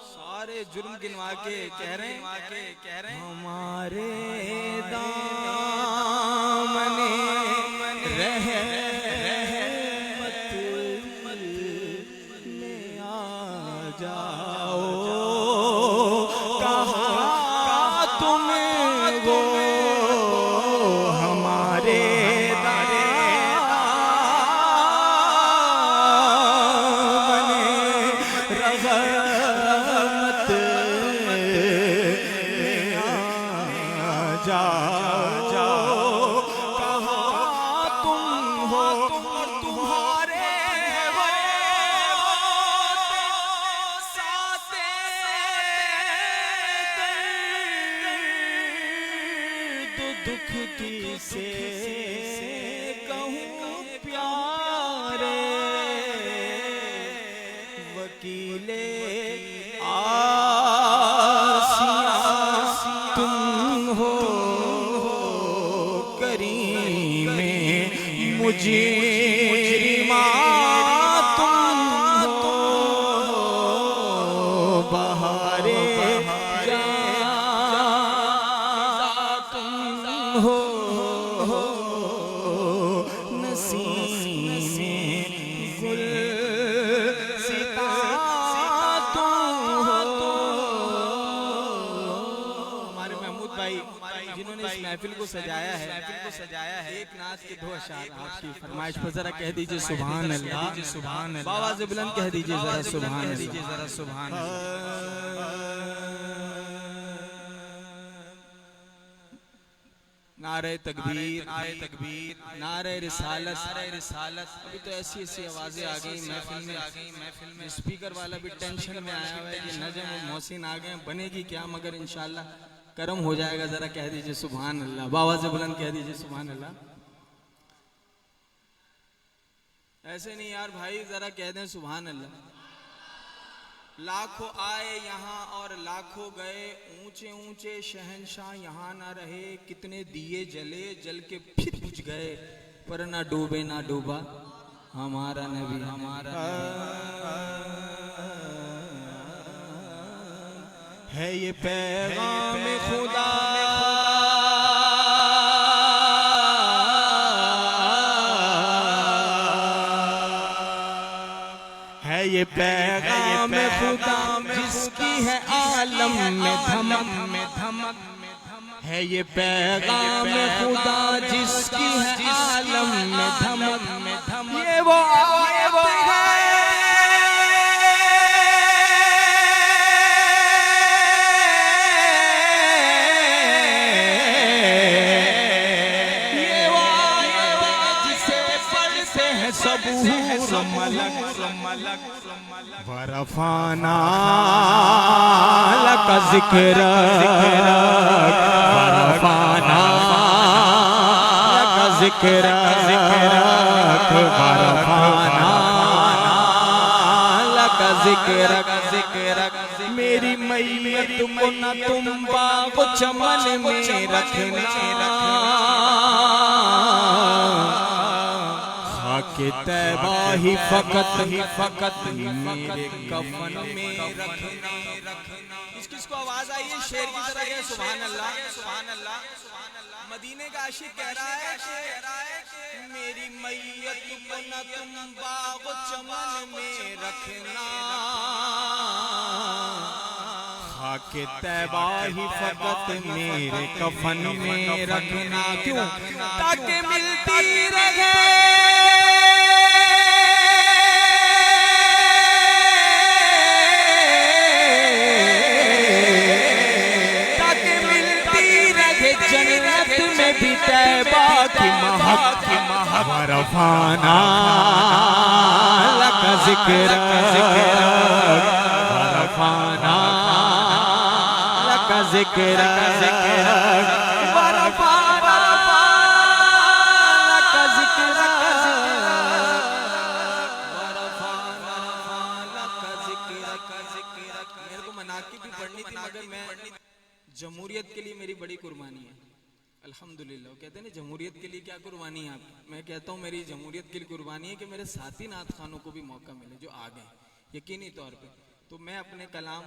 सारे जुर्म गिनवा के कह रहे हैं हमारे दामने रहमत में आ जाओ, कहाँ तुम हो हमारे दामने रहमत जाओ, कहाँ तुम हो, और तुम्हारे साथे दुख की से कहूँ प्यारे वकीले आसिया तुम हो, करीमे मुजरिमा तुम हो, बहारे तुम हो, नसीमे गुल सिता तुम हो। हमारे महमूद भाई जिन्होंने इस महफिल को सजाया है एक नाच के दो अशार आपकी फरमाइश पर जरा कह दीजिए सुभान अल्लाह, सुभान अल्लाह, आवाज़ बुलंद कह दीजिए जरा सुभान नारे तकबीर, नारे रिसालत। अभी तो ऐसी ऐसी आवाजें आ गई महफिल में, स्पीकर वाला भी टेंशन में आया हुआ है कि नजम और मोहसिन आ गए, बनेगी क्या, मगर इंशाल्लाह करम हो जाएगा। जरा कह दीजिए सुभान अल्लाह, बाबा से बुलंद कह दीजिए सुभान अल्लाह। ऐसे नहीं यार भाई, जरा कह दें सुभान अल्लाह। लाखों आए यहाँ और लाखों गए, ऊंचे ऊंचे शहंशाह यहाँ ना रहे, कितने दिए जले जल के फिर बुझ गए, पर ना डूबे ना डूबा हमारा नबी। है ये पैगाम खुदा है, ये पैगाम खुदा जिसकी है आलम में धमक, है ये पैगाम खुदा जिसकी है आलम में धमक, ये वो है वरफाना लक ज़िक्र, वरफाना लक ज़िक्र, वरफाना लक ज़िक्र। मेरी मैयत को न तुम बाग़ चमन में रखना, खाके तैबा ही फकत मेरे कफन में रखना। किसको आवाज आई है शेर की तरह है? सुभान अल्लाह, सुभान अल्लाह। मदीने का आशिक कह रहा है कि मेरी मैयत को न तुम बाग चमन में रखना, खाके तैबा ही फकत मेरे कफन में रखना। क्यों? ताकि मिलती रहे भी तैबा की महक वरफाना लका ज़िक्र वरफाना लका ज़िक्र वरफाना लका ज़िक्र वरफाना लका ज़िक्र। मेरे को मनाक़िब भी पढ़नी थी मगर मैं जमहूरियत के लिए मेरी बड़ी कुर्बानी है। अल्हम्दुलिल्लाह। कहते हैं ना जमहूरियत के लिए क्या कुर्बानी है आपकी? मैं कहता हूँ मेरी जमहूरियत के लिए कुर्बानी है कि मेरे साथी नात खानों को भी मौका मिले जो आ गए यकीनी तौर पे। तो मैं अपने कलाम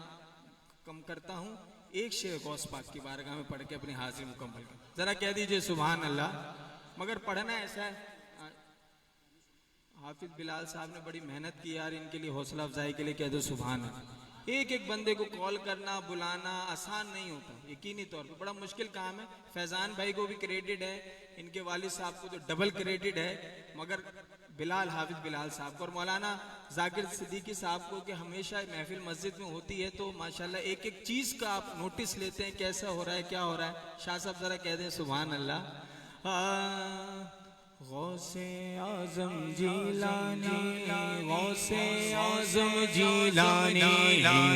कम करता हूँ, एक शेर गौस पाक की बारगाह में पढ़ के अपनी हाजिरी मुकम्मल कर। जरा कह दीजिए सुभान अल्लाह। मगर पढ़ना ऐसा है, हाफिज बिलाल साहब ने बड़ी मेहनत की यार, इनके लिए हौसला अफजाई के लिए कह दो सुभान अल्लाह। एक एक बंदे को कॉल करना बुलाना आसान नहीं होता, यकीनी तौर पे बड़ा मुश्किल काम है। फैजान भाई को भी क्रेडिट है, इनके वालिद साहब को तो डबल क्रेडिट है, मगर बिलाल हाफिज बिलाल साहब को और मौलाना जाकिर सिद्दीकी साहब को कि हमेशा महफिल मस्जिद में होती है तो माशाल्लाह एक एक चीज़ का आप नोटिस लेते हैं, कैसा हो रहा है क्या हो रहा है। शाह साहब ज़रा कह दें सुभान अल्लाह। गौसे आज़म जीलानी, गौसे आज़म जीलानी,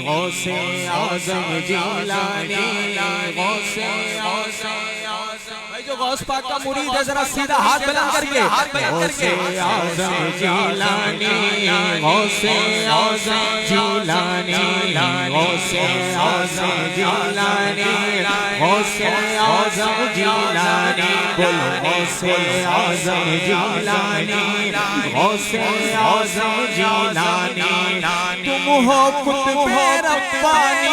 गौसे आज़म जीलानी, गौसे आज़म। भाई जो गौस पाक का मुरीद है जरा सीधा हाथ बुलंद करके गौसे आज़म जीलानी, गौसे आज़म जीलानी, गौसे आज़म जीलानी, गौसे आज़म जीलानी, बोलो गौसे आज़म जीलानी, गौसे आज़म जीलानी। तुम हो कुतुबे रब्बानी,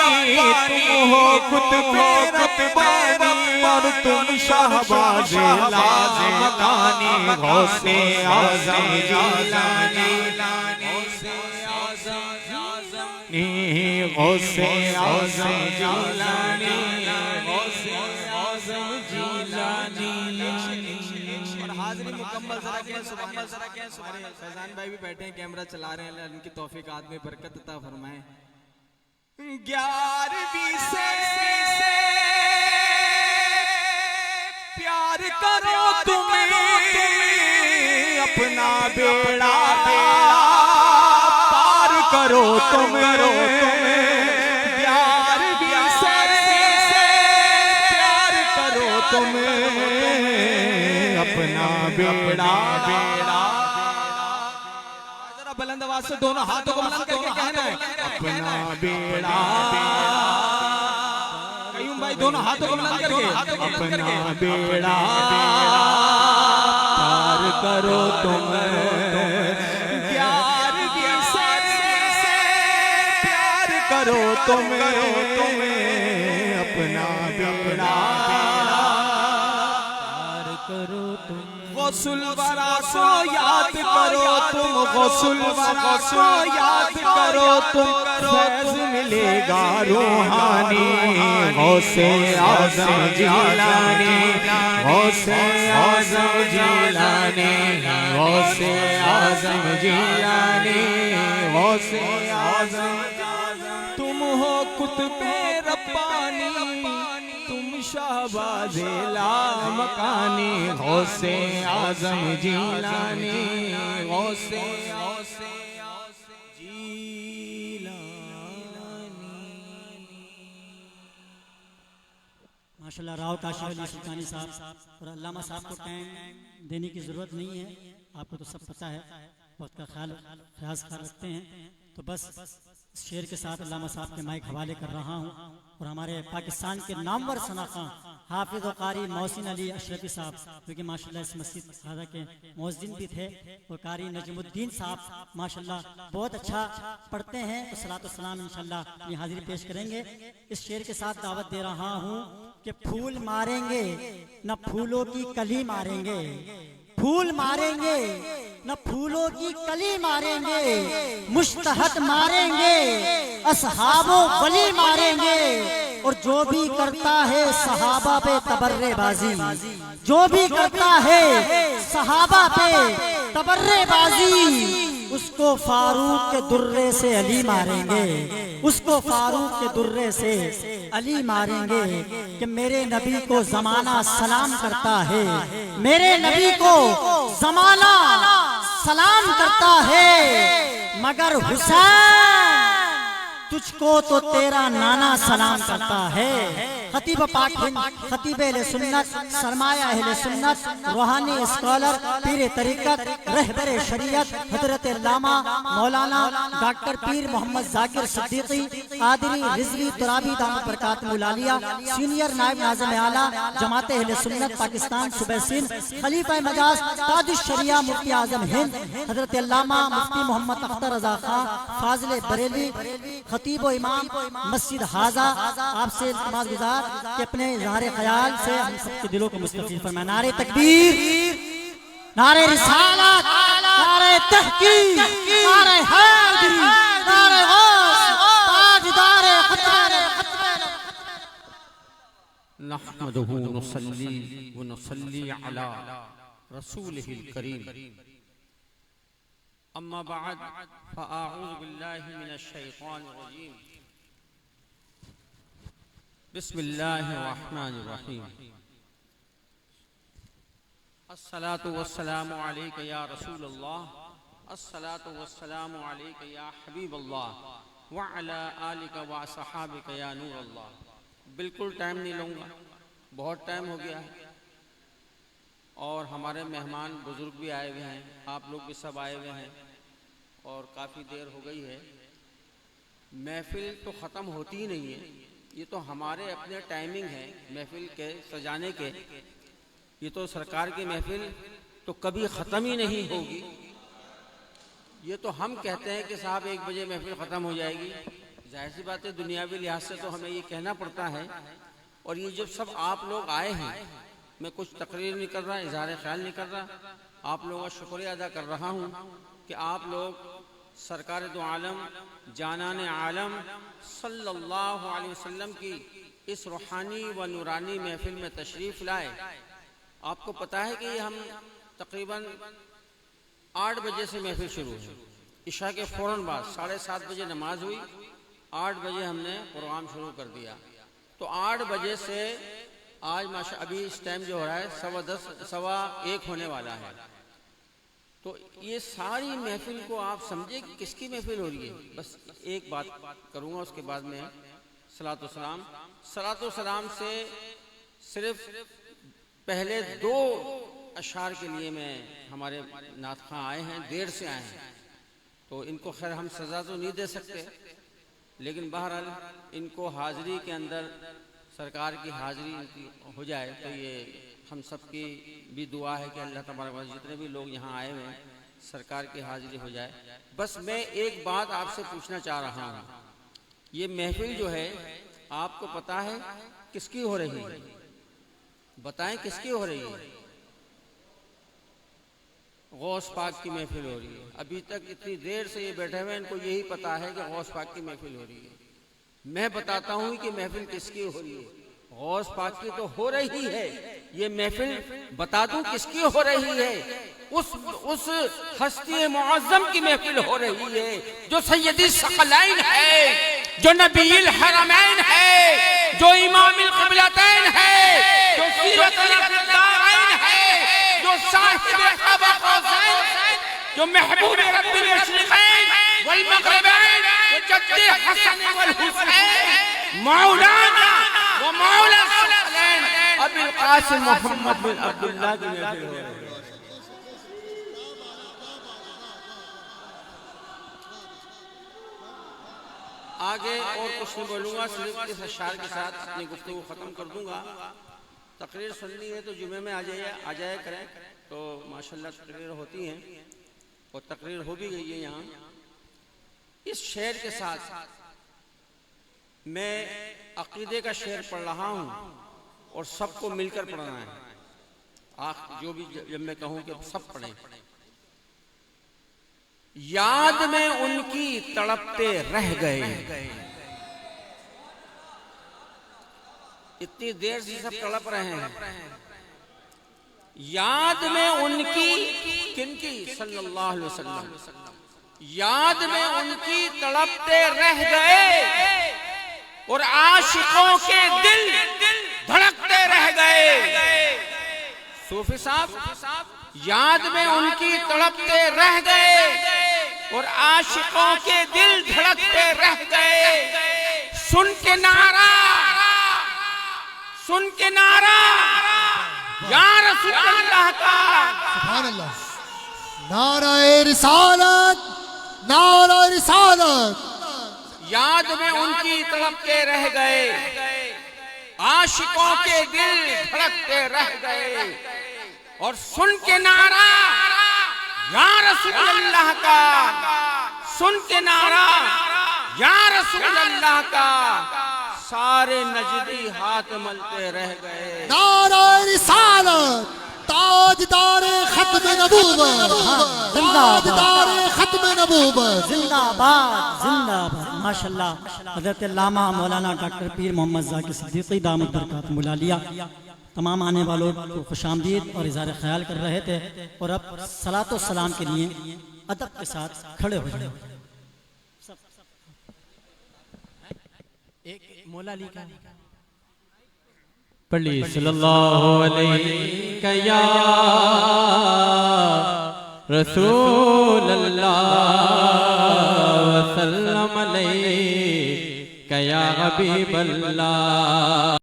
तुम हो कुतुबे रब्बानी और तुम शाहबाज़े लाज़िमानी। गौसे आज़म जीलानी, गौसे आज़म जीलानी, गौसे आज़म जीलानी, गौसे आज़म जीलानी। हाज़िरी मुकम्मल जरा कहें सुभान अल्लाह। फैजान भाई भी बैठे हैं, कैमरा चला रहे हैं, उनकी तौफीकात में बरकत अता फरमाए। 11वीं से प्यार करो तुम्हें अपना बेड़ा पार करो तुम, 11वीं से प्यार करो तुम्हें अपना बेड़ा। जरा बुलंद आवाज से दोनों हाथों को बुलंद करके कहना है अपना बेड़ा। कयूम भाई दोनों हाथों को बुलंद करके अपना बेड़ा पार करो तुम, 11वीं से प्यार करो तुम अपना बेड़ा पार करो तुम। गौसुल वरा को याद करो तुम, गौसुल वरा को याद करो तुम, फैज़ मिलेगा रूहानी। गौसे आज़म जीलानी, गौसे आज़म जीलानी, गौसे आज़म जीलानी, गौसे आज़म। तुम हो कुतुबे रब्बानी, तुम शाहबाज़े लामकानी। गौसे आज़म जीलानी, गौसे माशाल्लाह राव काशिफ अली सुल्तानी साहब और अल्लामा साहब को टाइम देने की ज़रूरत नहीं है, आपको तो सब पता है, वक्त का ख्याल रखते हैं। तो बस शेर के साथ अल्लामा साहब के माइक हवाले कर रहा हूँ और हमारे पाकिस्तान के नामवर सनाखा हाफिज़ व कारी मोहसिन अली अशरफी साहब, क्योंकि माशाल्लाह इस मस्जिद हाजा के मुअज्जिन भी थे, और कारी नजमुद्दीन साहब माशाल्लाह बहुत अच्छा पढ़ते हैं, तो सलातो सलाम इंशाल्लाह अपनी हाजिरी पेश करेंगे। इस शेर के साथ दावत दे रहा हूँ कि फूल मारेंगे न फूलों की कली मारेंगे, फूल मारेंगे न फूलों की कली मारेंगे, मुश्तहद मारेंगे असहाबो वली मारेंगे, और जो भी करता है सहाबा पे तबर्रेबाजी, जो भी करता है सहाबा पे तबर्रेबाजी, उसको फारूक के दुर्रे से अली मारेंगे, उसको फारूक के दुर्रे से अली मारेंगे। कि मेरे नबी को जमाना सलाम करता है, मेरे नबी को जमाना सलाम करता है, मगर हुसैन तुझको तो तेरा नाना सलाम करता है। खतीब पाक हिंद, खतीब अहले सुन्नत, सरमाया अहले सुन्नत, रूहानी स्कॉलर, पीर तरीकत, रहबर शरीयत हजरत अल्लामा मौलाना डॉक्टर पीर मोहम्मद जाकिर सिद्दीकी कादरी रिजवी तुराबी दामत बरकातुहुल आलिया, सीनियर नायब नाज़िम आला जमात अहले सुन्नत पाकिस्तान सूबे सिंध, खलीफा मजाज ताजुश शरिया मुफ्ती आजम हिंद हजरत अल्लामा मुफ्ती मोहम्मद अख्तर रजा खां फाजिल बरेली, खतीब व इमाम मस्जिद हाजा, आपसे इल्तिमास गुजार कि अपने इज़हार ख्याल से हम सबके दिलों को मुस्तफ़ीज़ फरमाएं। नारे तकबीर, नारे रिसालत, नारे तहकीक, नारे हैदरी, नारे गौस, ताजदार खतरे नहमदुहु नुसल्ली व नुसल्ली अला रसूलिहिल करीम, अम्मा बाद फ़अऊज़ु बिल्लाहि मिनश शैतानिर रजीम, बिस्मिल्लाहिर रहमानिर रहीम, अस्सलातु वस्सलामु अलैका या रसूलल्लाह, अस्सलातु वस्सलामु अलैका या हबीबल्लाह व अला आलिका व असहाबिका या नूरल्लाह। बिल्कुल टाइम नहीं लूँगा, बहुत टाइम हो गया है और हमारे मेहमान बुजुर्ग भी आए हुए हैं, आप लोग भी सब आए हुए हैं और काफ़ी देर हो गई है। महफिल तो ख़त्म होती ही नहीं है, ये तो हमारे अपने टाइमिंग है महफिल के सजाने के, ये तो सरकार की महफिल तो कभी ख़त्म ही नहीं होगी। ये तो हम कहते हैं कि साहब 1 बजे महफिल ख़त्म हो जाएगी, जाहिर सी बात है दुनियावी लिहाज से तो हमें ये कहना पड़ता है। और ये जब सब आप लोग आए हैं, मैं कुछ तकरीर नहीं कर रहा, इज़हार ख्याल नहीं कर रहा, आप लोगों का शुक्रिया अदा कर रहा हूँ कि आप लोग सरकार दो आलम जानान आलम सल्लल्लाहु अलैहि वसल्लम की इस रूहानी व नूरानी महफिल में तशरीफ़ लाए। आपको पता है कि हम तकरीबन 8 बजे से महफिल शुरू हुई, इशा के फ़ौरन बाद 7:30 बजे नमाज हुई, 8 बजे हमने प्रोग्राम शुरू कर दिया। तो 8 बजे से आज माशा अभी इस टाइम जो हो रहा है 10:15 1:15 होने वाला है। तो ये सारी महफिल को आप समझे कि किसकी महफिल हो रही है। बस एक बात करूँगा, उसके बाद में सलातो सलाम से सिर्फ पहले 2 अशार के लिए मैं हमारे नात खां आए हैं, देर से आए हैं, तो इनको खैर हम सज़ा तो नहीं दे सकते, लेकिन बहरहाल इनको हाज़िरी के अंदर सरकार की हाज़िरी इनकी हो जाए तो ये हम सब की भी दुआ है कि अल्लाह तबारक व तआला जितने भी लोग यहाँ आए हुए हैं सरकार की हाज़िरी हो जाए। बस मैं एक बात आपसे पूछना चाह रहा हूँ, ये महफिल जो है आपको पता है किसकी हो रही है? बताएं किसकी हो रही है? गौस पाक की महफिल हो रही है। अभी तक इतनी देर से ये बैठे हुए इनको यही पता है कि गौस पाक की महफिल हो रही है। मैं बताता हूँ कि महफिल किसकी हो रही है। गौस पाक की तो हो रही है, ये महफिल बता दूं किसकी हो रही है? उस हस्ती मुअज़्ज़म की महफिल हो रही है जो सैयदी सकलैन है, जो नबील हरमैन है, जो इमामुल क़िबलतैन है, जो सीरतुल क़िबलतैन है, जो साहिब क़बा क़ौसैन, जो महबूब रब्बिल मशरिक़ैन वल मग़रिबैन, जो जद्दे हसन वल हुसैन मौलाना व मौला सकलैन अबुल क़ासिम मोहम्मद बिन अब्दुल्लाह की महफिल हो रही है। आगे और कुछ नहीं बोलूँगा, सिर्फ इस अशार के साथ अपनी गुफ्तगू ख़त्म कर दूँगा। तकरीर सुननी है तो जुमे में आ जाया करें, तो माशाल्लाह तकरीर होती हैं और तकरीर हो भी गई है यहाँ। इस शेर के साथ मैं अकीदे का शेर पढ़ रहा हूँ और सबको मिलकर पढ़ना है। जो भी जब मैं कहूँ कि सब पढ़ें। याद में उनकी तड़पते रह गए, इतनी देर से सब तड़प रहे हैं। याद में उनकी, किनकी? सल्लल्लाहु अलैहि वसल्लम। याद में उनकी तड़पते रह गए और आशिकों के दिल धड़कते रह गए। सूफी साहब, याद में उनकी तड़पते रह गए और आशिकों के दिल धड़कते रह गए। सुन के नारा या रसूल अल्लाह का, सुभान अल्लाह। नाराए रिसालत, नाराए रिसालत। याद में उनकी तड़पते रह गए, आशिकों के दिल धड़कते रह गए। और सुन के नारा या रसूल अल्लाह का, सुन के नारा या रसूल अल्लाह का, सारे नजदी हाथ मलते रह गए। नाराए रिसालत, ताजदारे खत्म नबूवत, ताजदारे खत्म नबूवत। जिंदाबाद जिंदाबाद। माशाल्लाह हज़रत अल्लामा मौलाना डॉक्टर पीर मोहम्मद ज़ाकिर सिद्दीकी दामत बरकातुहू मुलालिया तमाम आने वालों को खुशामदीद और इज़हार ख्याल कर रहे थे। और अब सलातो सलाम के लिए अदब के साथ खड़े हो जाए। एक मौला अली का पढ़ी सल्लल्लाहु अलैहि या रसूल अल्लाह वसल्लम अलैहि या हबीब अल्लाह।